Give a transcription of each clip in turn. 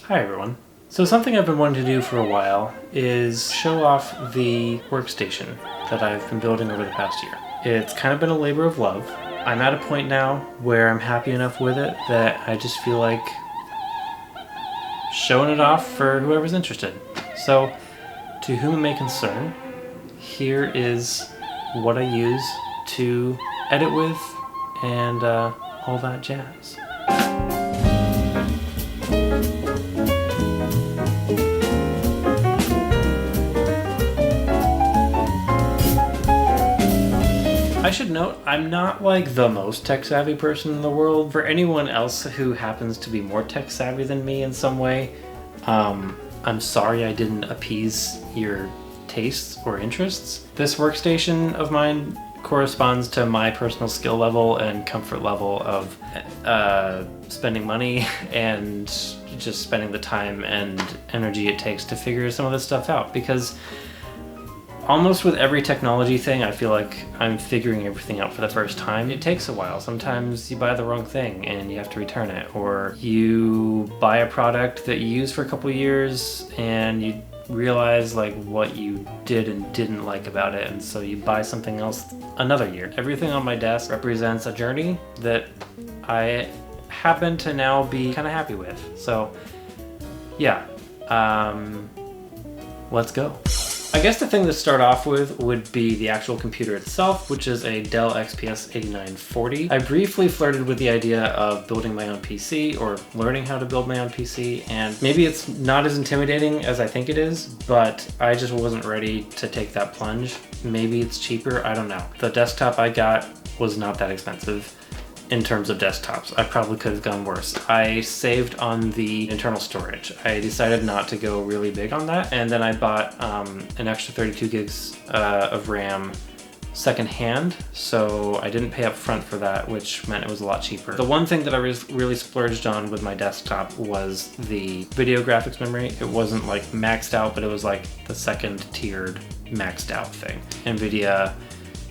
Hi everyone. So something I've been wanting to do for a while is show off the workstation that I've been building over the past year. It's kind of been a labor of love. I'm at a point now where I'm happy enough with it that I just feel like showing it off for whoever's interested. So, to whom it may concern, here is what I use to edit with and all that jazz. I should note, I'm not like the most tech savvy person in the world. For anyone else who happens to be more tech savvy than me in some way, I'm sorry I didn't appease your tastes or interests. This workstation of mine corresponds to my personal skill level and comfort level of spending money and just spending the time and energy it takes to figure some of this stuff out, because almost with every technology thing, I feel like I'm figuring everything out for the first time. It takes a while. Sometimes you buy the wrong thing and you have to return it, or you buy a product that you use for a couple years and you realize like what you did and didn't like about it, and so you buy something else another year. Everything on my desk represents a journey that I happen to now be kind of happy with. So yeah, let's go. I guess the thing to start off with would be the actual computer itself, which is a Dell XPS 8940. I briefly flirted with the idea of building my own PC or learning how to build my own PC, and maybe it's not as intimidating as I think it is, but I just wasn't ready to take that plunge. Maybe it's cheaper, I don't know. The desktop I got was not that expensive. In terms of desktops, I probably could have gone worse. I saved on the internal storage. I decided not to go really big on that, and then I bought an extra 32 gigs of RAM secondhand, so I didn't pay up front for that, which meant it was a lot cheaper. The one thing that I really splurged on with my desktop was the video graphics memory. It wasn't like maxed out, but it was like the second tiered maxed out thing. NVIDIA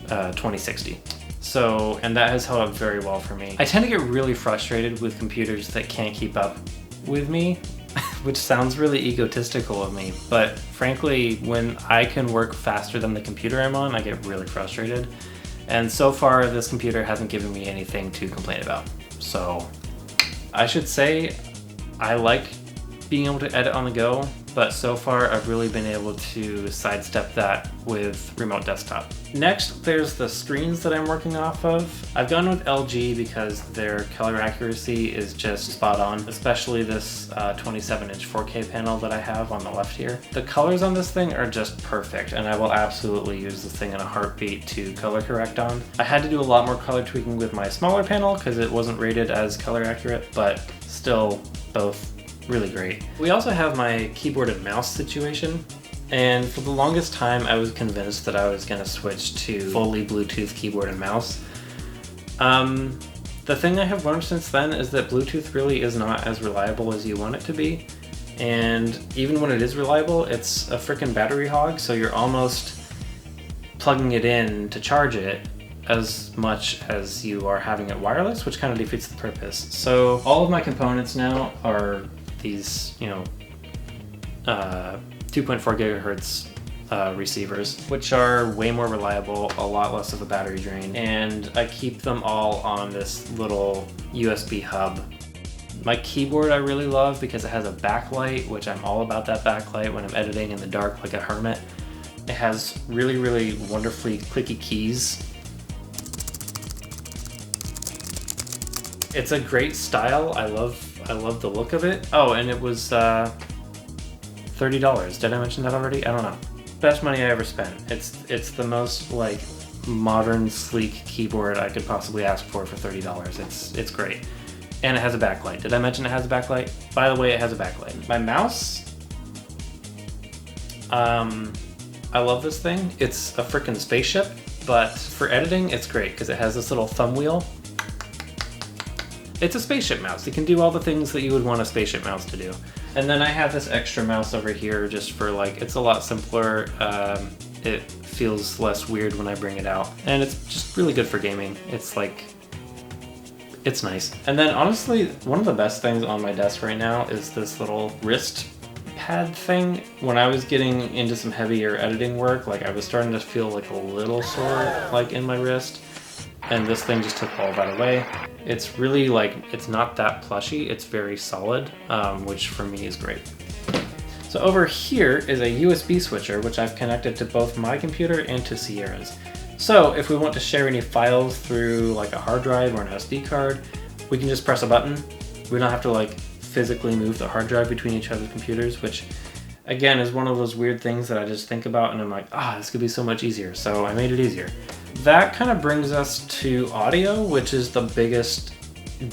2060. So, and that has held up very well for me. I tend to get really frustrated with computers that can't keep up with me, which sounds really egotistical of me, but frankly, when I can work faster than the computer I'm on, I get really frustrated. And so far, this computer hasn't given me anything to complain about. So, I should say I like being able to edit on the go, but so far I've really been able to sidestep that with remote desktop. Next, there's the Screenz that I'm working off of. I've gone with LG because their color accuracy is just spot on, especially this 27-inch 4K panel that I have on the left here. The colors on this thing are just perfect, and I will absolutely use this thing in a heartbeat to color correct on. I had to do a lot more color tweaking with my smaller panel because it wasn't rated as color accurate, but still both really great. We also have my keyboard and mouse situation, and for the longest time I was convinced that I was going to switch to fully Bluetooth keyboard and mouse. The thing I have learned since then is that Bluetooth really is not as reliable as you want it to be, and even when it is reliable, it's a freaking battery hog, so you're almost plugging it in to charge it as much as you are having it wireless, which kind of defeats the purpose. So all of my components now are these, 2.4 gigahertz receivers, which are way more reliable, a lot less of a battery drain, and I keep them all on this little USB hub. My keyboard I really love because it has a backlight, which I'm all about that backlight when I'm editing in the dark like a hermit. It has really, really wonderfully clicky keys. It's a great style. I love the look of it. Oh, and it was $30. Did I mention that already? I don't know. Best money I ever spent. It's the most like modern, sleek keyboard I could possibly ask for $30. It's great. And it has a backlight. Did I mention it has a backlight? By the way, it has a backlight. My mouse, I love this thing. It's a freaking spaceship, but for editing, it's great because it has this little thumb wheel. It's a spaceship mouse. It can do all the things that you would want a spaceship mouse to do. And then I have this extra mouse over here just for like, it's a lot simpler. It feels less weird when I bring it out. And it's just really good for gaming. It's like It's nice. And then honestly, one of the best things on my desk right now is this little wrist pad thing. When I was getting into some heavier editing work, like I was starting to feel like a little sore like in my wrist, and this thing just took all that away. It's really like, it's not that plushy, it's very solid, which for me is great. So over here is a USB switcher, which I've connected to both my computer and to Sierra's. So if we want to share any files through like a hard drive or an SD card, we can just press a button. We don't have to like physically move the hard drive between each other's computers, which again is one of those weird things that I just think about and I'm like, this could be so much easier. So I made it easier. That kind of brings us to audio, which is the biggest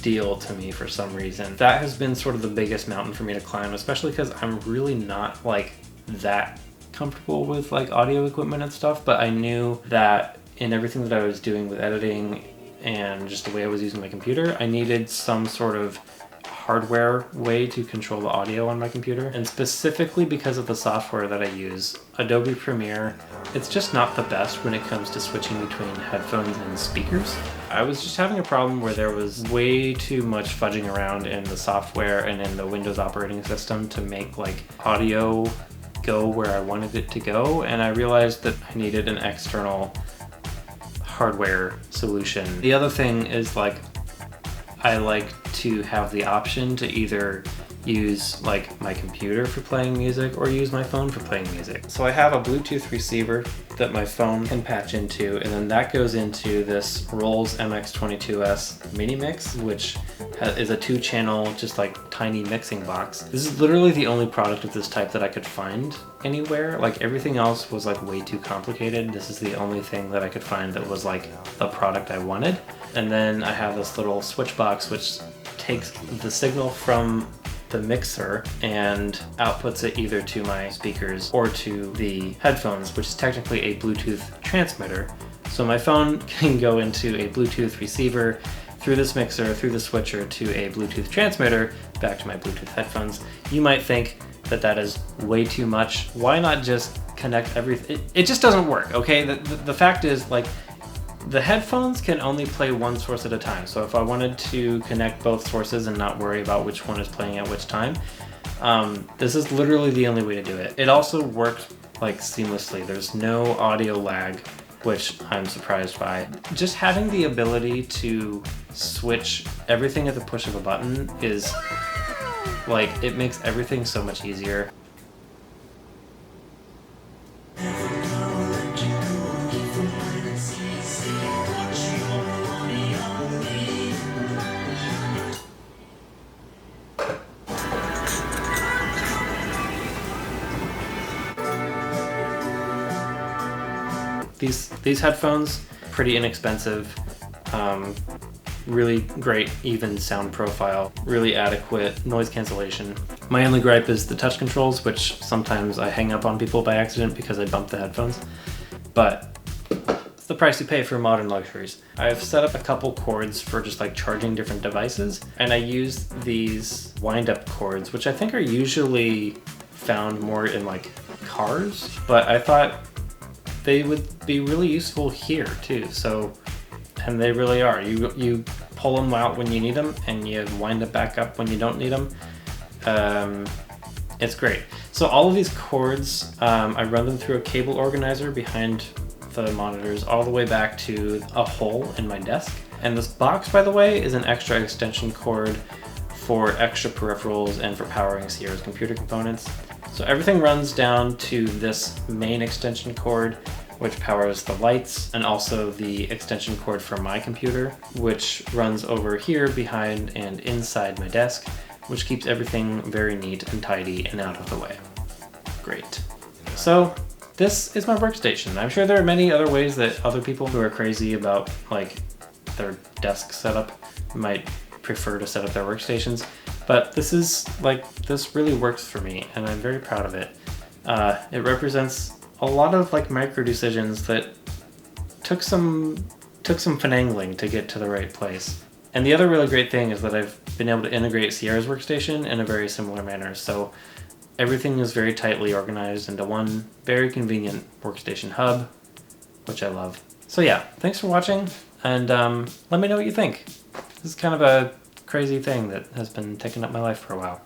deal to me for some reason. That has been sort of the biggest mountain for me to climb, especially because I'm really not like that comfortable with like audio equipment and stuff, but I knew that in everything that I was doing with editing and just the way I was using my computer, I needed some sort of hardware way to control the audio on my computer. And specifically because of the software that I use, Adobe Premiere, it's just not the best when it comes to switching between headphones and speakers. I was just having a problem where there was way too much fudging around in the software and in the Windows operating system to make like audio go where I wanted it to go, and I realized that I needed an external hardware solution. The other thing is like I like to have the option to either use like my computer for playing music or use my phone for playing music. So I have a Bluetooth receiver that my phone can patch into, and then that goes into this Rolls MX22S mini mix, which is a 2-channel just like tiny mixing box. This is literally the only product of this type that I could find anywhere. Like everything else was like way too complicated. This is the only thing that I could find that was like the product I wanted. And then I have this little switch box which takes the signal from the mixer and outputs it either to my speakers or to the headphones, which is technically a Bluetooth transmitter. So my phone can go into a Bluetooth receiver through this mixer, through the switcher to a Bluetooth transmitter, back to my Bluetooth headphones. You might think that that is way too much. Why not just connect everything? It just doesn't work, okay? The fact is, like, the headphones can only play one source at a time. So if I wanted to connect both sources and not worry about which one is playing at which time, this is literally the only way to do it. It also worked like seamlessly. There's no audio lag, which I'm surprised by. Just having the ability to switch everything at the push of a button is like, it makes everything so much easier. These headphones, pretty inexpensive, really great even sound profile, really adequate noise cancellation. My only gripe is the touch controls, which sometimes I hang up on people by accident because I bump the headphones, but it's the price you pay for modern luxuries. I've set up a couple cords for just like charging different devices, and I use these wind-up cords, which I think are usually found more in like cars, but I thought they would be really useful here too. So, and they really are. You pull them out when you need them and you wind it back up when you don't need them. It's great. So all of these cords, I run them through a cable organizer behind the monitors all the way back to a hole in my desk. And this box, by the way, is an extra extension cord for extra peripherals and for powering Sierra's computer components. So everything runs down to this main extension cord, which powers the lights, and also the extension cord for my computer, which runs over here behind and inside my desk, which keeps everything very neat and tidy and out of the way. Great. So this is my workstation. I'm sure there are many other ways that other people who are crazy about like their desk setup might prefer to set up their workstations, but this is like, this really works for me and I'm very proud of it. It represents a lot of like micro decisions that took some finagling to get to the right place. And the other really great thing is that I've been able to integrate Sierra's workstation in a very similar manner. So everything is very tightly organized into one very convenient workstation hub, which I love. So yeah, thanks for watching, and let me know what you think. This is kind of a crazy thing that has been taking up my life for a while.